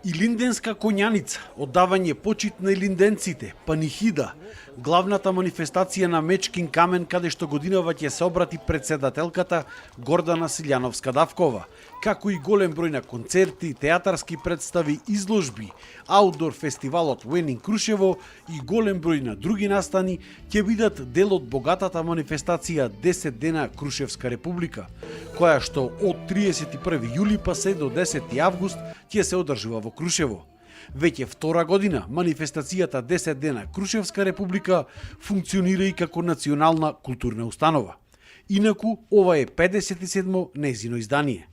Илинденска коњаница, оддавање почит на илинденците, панихида, главната манифестација на Мечкин камен каде што годинава ќе се обрати председателката Гордана Силјановска-Давкова, како и голем број на концерти, театарски представи, изложби, аутдор фестивалот Уенин Крушево и голем број на други настани ќе бидат дел од богатата манифестација 10 дена Крушевска република, која што од 31 јули па се до 10 август ќе се одржува во Крушево. Веќе втора година манифестацијата 10 дена Крушевска република функционира и како национална културна установа. Инаку, ова е 57-мо нејзино издание.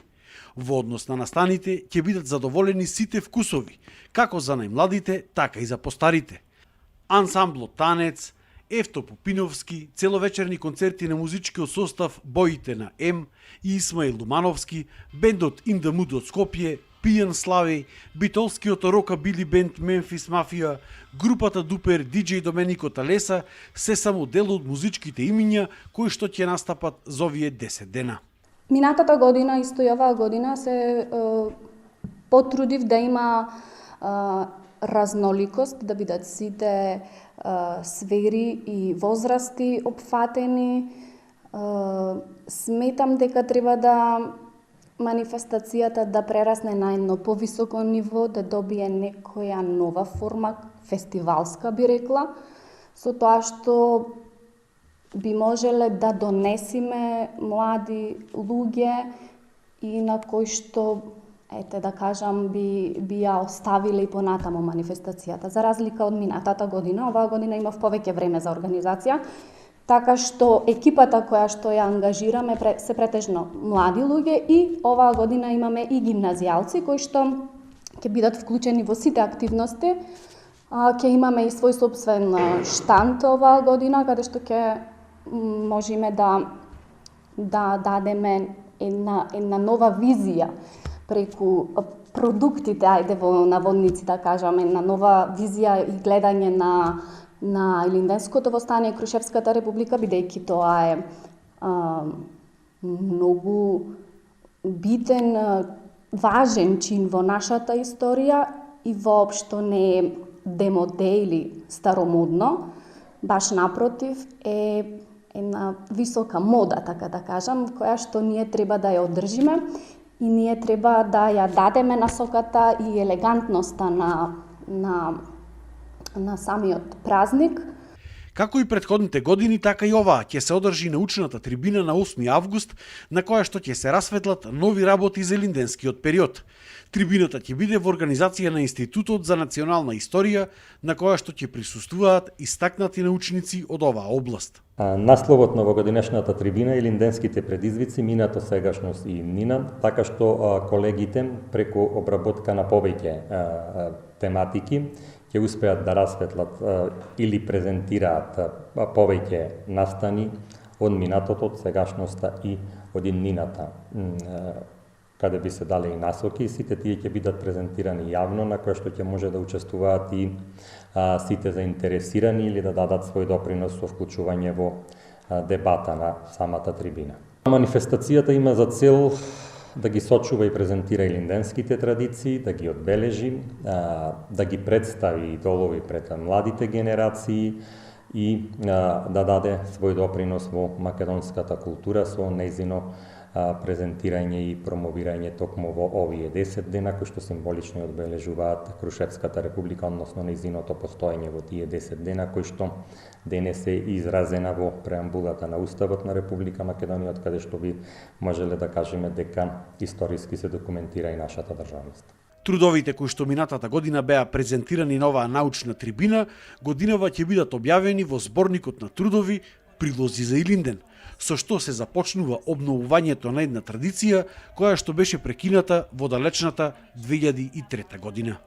Во однос на настаните ќе бидат задоволени сите вкусови, како за најмладите, така и за постарите. Ансамблот Танец, Евто Пупиновски, целовечерни концерти на музичкиот состав Боите на М и Исмаил Думановски, бендот In The Mood од Скопје, Пијан Славеј, битолскиот рокабили бенд Мемфис Мафија, групата Дупер, диџеј Доменико Талеса, се само дел од музичките имиња кои што ќе настапат за овие 10 дена. Минатата година, исто и оваа година, се потрудив да има разноликост, да бидат сите сфери и возрасти опфатени. Сметам дека треба да манифестацијата да прерасне на едно повисоко ниво, да добие некоја нова форма, фестивалска би рекла, со тоа што би можеле да донесиме млади луѓе и на кои што, да кажам, би ја оставиле и понатаму манифестацијата. За разлика од минатата година, оваа година имав повеќе време за организација, така што екипата која што ја ангажираме се претежно млади луѓе и оваа година имаме и гимназијалци кои што ќе бидат вклучени во сите активности. Ќе имаме и свој сопствен штанд оваа година, каде што ќе можеме да дадеме една нова визија преку продуктите, ајде во наводници да кажаме, една нова визија и гледање на илинденското востание Крушевската република, бидејќи тоа е многу битен, важен чин во нашата историја и воопшто не е демоде или старомодно, баш напротив е една висока мода, така да кажам, која што ние треба да ја одржиме и ние треба да ја дадеме насоката и елегантноста на самиот празник. Како и претходните години, така и оваа ќе се одржи научната трибина на 8 август, на која што ќе се расветлат нови работи за илинденскиот период. Трибината ќе биде во организација на Институтот за национална историја, на која што ќе присуствуваат истакнати научници од оваа област. Насловот на овогодинешната трибина е Илинденските предизвици, минато, сегашност и иднина, така што колегите преку обработка на повеќе тематики ќе успеат да расветлат или презентираат повеќе настани од минатото, од сегашноста и од иднината, каде би се дале и насоки. Сите тие ќе бидат презентирани јавно, на кои што ќе може да учествуваат и сите заинтересирани или да дадат свој допринос со вклучување во дебата на самата трибина. Манифестацијата има за цел да ги сочува и презентира илинденските традиции, да ги одбележи, да ги представи идолови пред младите генерации и да даде свој допринос во македонската култура со нејзино презентирање и промовирање токму во овие 10 дена кои што символично одбележуваат Крушевската република, односно нејзиното постоење во тие 10 дена кои што денес е изразена во преамбулата на Уставот на Република Македонија, од каде што би можеле да кажеме дека историски се документира и нашата државност. Трудовите кои што минатата година беа презентирани на оваа научна трибина, годинава ќе бидат објавени во зборникот на трудови Прилози за Илинден, со што се започнува обновувањето на една традиција која што беше прекината во далечната 2003 година.